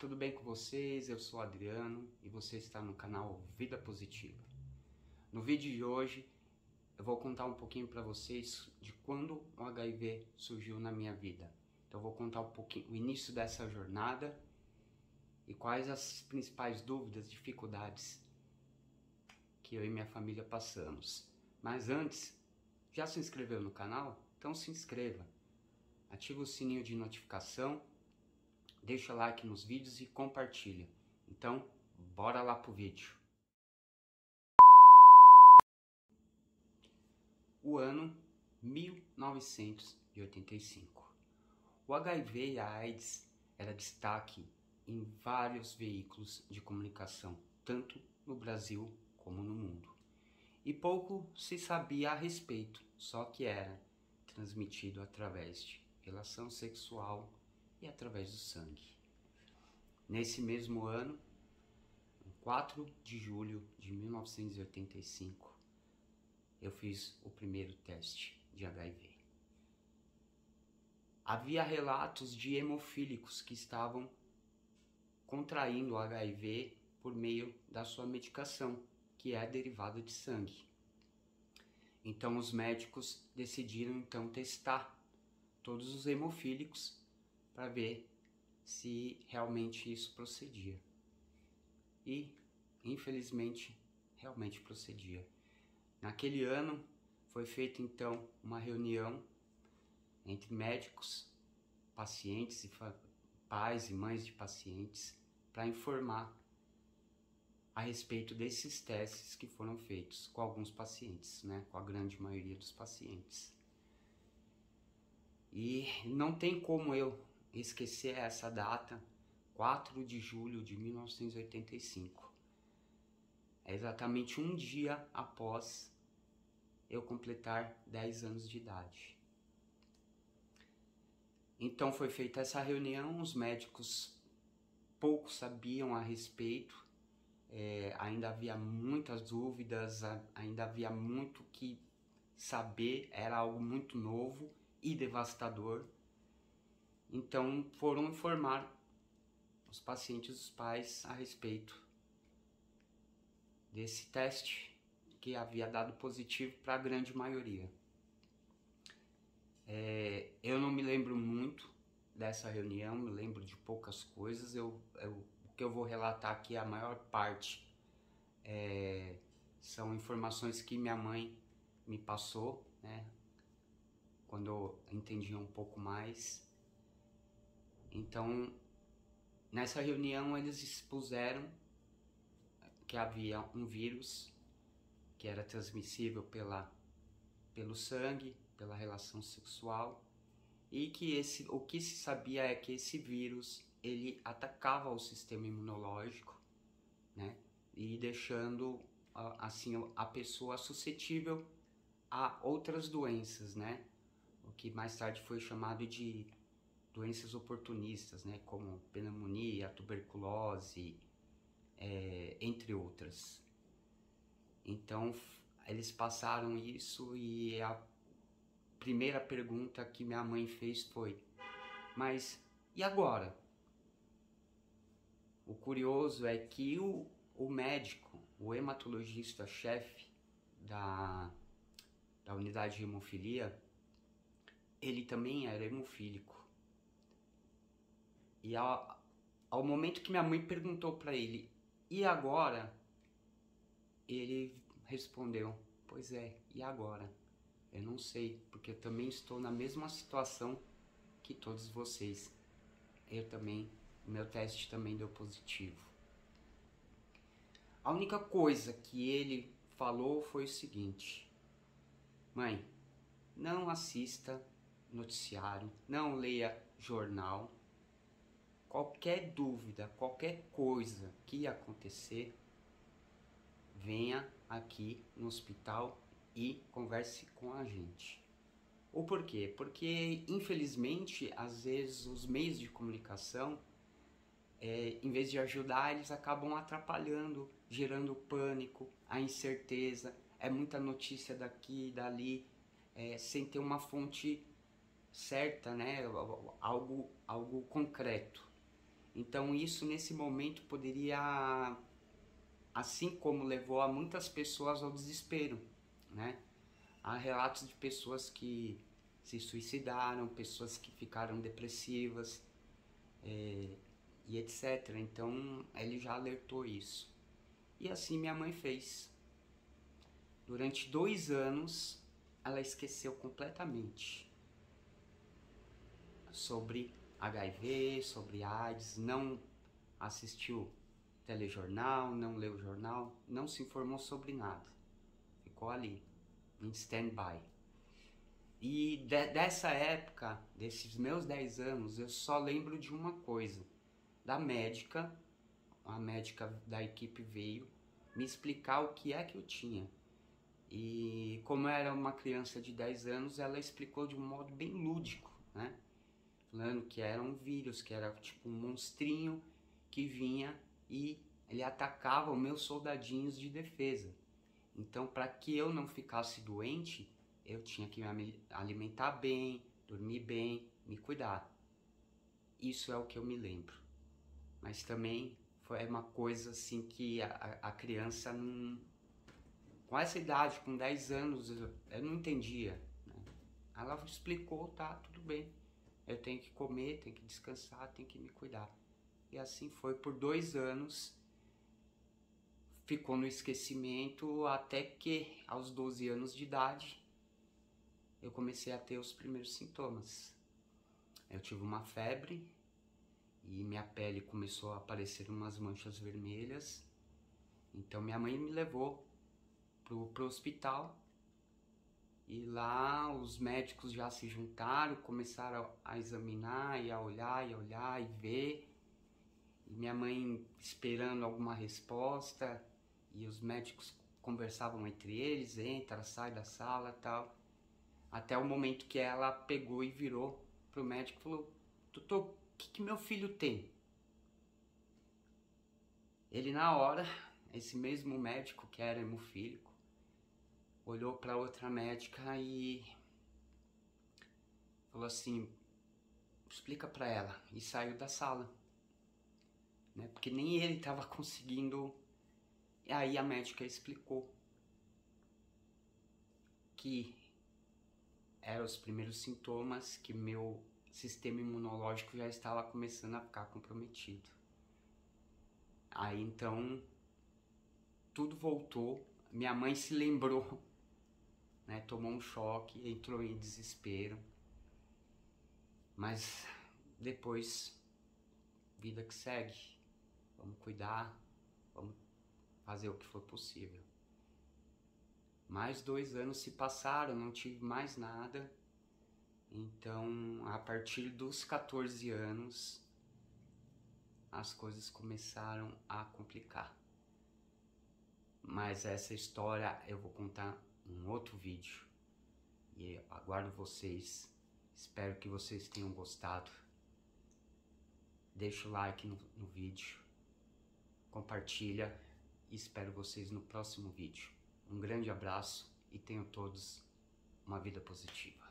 tudo bem com vocês? Eu sou o Adriano e você está no canal Vida Positiva. No vídeo de hoje eu vou contar um pouquinho para vocês de quando o HIV surgiu na minha vida. Então eu vou contar um pouquinho o início dessa jornada e quais as principais dúvidas, dificuldades que eu e minha família passamos. Mas antes, já se inscreveu no canal? Então se inscreva, ativa o sininho de notificação, deixa like nos vídeos e compartilha. Então, bora lá pro vídeo. O ano 1985. O HIV e a AIDS era destaque em vários veículos de comunicação, tanto no Brasil como no mundo. E pouco se sabia a respeito, só que era transmitido através de relação sexual e através do sangue. Nesse mesmo ano, 4 de julho de 1985, eu fiz o primeiro teste de HIV. Havia relatos de hemofílicos que estavam contraindo o HIV por meio da sua medicação, que é derivada de sangue. Então os médicos decidiram então testar todos os hemofílicos para ver se realmente isso procedia. E, infelizmente, realmente procedia. Naquele ano foi feita então uma reunião entre médicos, pacientes e pais e mães de pacientes para informar a respeito desses testes que foram feitos com alguns pacientes, com a grande maioria dos pacientes. E não tem como eu esquecer essa data, 4 de julho de 1985. É exatamente um dia após eu completar 10 anos de idade. Então foi feita essa reunião, os médicos pouco sabiam a respeito, ainda havia muitas dúvidas, ainda havia muito que saber, era algo muito novo e devastador. Então foram informar os pacientes e os pais a respeito desse teste que havia dado positivo para a grande maioria. Eu não me lembro muito dessa reunião, me lembro de poucas coisas. O que eu vou relatar aqui, a maior parte, são informações que minha mãe me passou, quando eu entendi um pouco mais. Então, nessa reunião eles expuseram que havia um vírus que era transmissível pelo sangue, pela relação sexual, e que o que se sabia é que esse vírus ele atacava o sistema imunológico, e deixando assim a pessoa suscetível a outras doenças, o que mais tarde foi chamado de doenças oportunistas, como pneumonia, tuberculose, entre outras. Então eles passaram isso e a primeira pergunta que minha mãe fez foi: mas e agora? O curioso é que o médico, o hematologista-chefe da unidade de hemofilia, ele também era hemofílico. E ao momento que minha mãe perguntou para ele: e agora? Ele respondeu: pois é, e agora? Eu não sei, porque eu também estou na mesma situação que todos vocês. O meu teste também deu positivo. A única coisa que ele falou foi o seguinte: mãe, não assista noticiário, não leia jornal. Qualquer dúvida, qualquer coisa que acontecer, venha aqui no hospital e converse com a gente. O porquê? Porque, infelizmente, às vezes os meios de comunicação, em vez de ajudar, eles acabam atrapalhando, gerando pânico, a incerteza, muita notícia daqui e dali, sem ter uma fonte certa, algo concreto. Então isso nesse momento poderia, assim como levou a muitas pessoas ao desespero, né? Há relatos de pessoas que se suicidaram, pessoas que ficaram depressivas, e etc. Então ele já alertou isso. E assim minha mãe fez. Durante 2 anos ela esqueceu completamente sobre HIV, sobre AIDS, não assistiu telejornal, não leu jornal, não se informou sobre nada. Ficou ali, em stand-by. E dessa época, desses meus 10 anos, eu só lembro de uma coisa. Da médica, a médica da equipe veio me explicar o que é que eu tinha. E como eu era uma criança de 10 anos, ela explicou de um modo bem lúdico, né? Falando que era um vírus, que era tipo um monstrinho que vinha e ele atacava os meus soldadinhos de defesa. Então, para que eu não ficasse doente, eu tinha que me alimentar bem, dormir bem, me cuidar. Isso é o que eu me lembro. Mas também foi uma coisa assim que a criança não... Com essa idade, com 10 anos, eu não entendia, né? Ela explicou, tá, tudo bem. Eu tenho que comer, tenho que descansar, tenho que me cuidar. E assim foi por 2 anos. Ficou no esquecimento até que aos 12 anos de idade eu comecei a ter os primeiros sintomas. Eu tive uma febre e minha pele começou a aparecer umas manchas vermelhas. Então minha mãe me levou pro hospital e lá os médicos já se juntaram, começaram a examinar e a olhar e ver. E minha mãe esperando alguma resposta e os médicos conversavam entre eles, entra, sai da sala e tal. Até o momento que ela pegou e virou pro médico e falou: doutor, o que meu filho tem? Ele na hora, esse mesmo médico que era hemofílico, olhou para outra médica e falou assim: explica para ela, e saiu da sala, né? Porque nem ele estava conseguindo. E aí a médica explicou que eram os primeiros sintomas, que meu sistema imunológico já estava começando a ficar comprometido. Aí então tudo voltou, minha mãe se lembrou, né? Tomou um choque, entrou em desespero, mas depois, vida que segue, vamos cuidar, vamos fazer o que for possível. Mais 2 anos se passaram, não tive mais nada. Então, a partir dos 14 anos, as coisas começaram a complicar. Mas essa história eu vou contar em um outro vídeo. E aguardo vocês. Espero que vocês tenham gostado. Deixa o like no vídeo. Compartilha. E espero vocês no próximo vídeo. Um grande abraço e tenham todos uma vida positiva.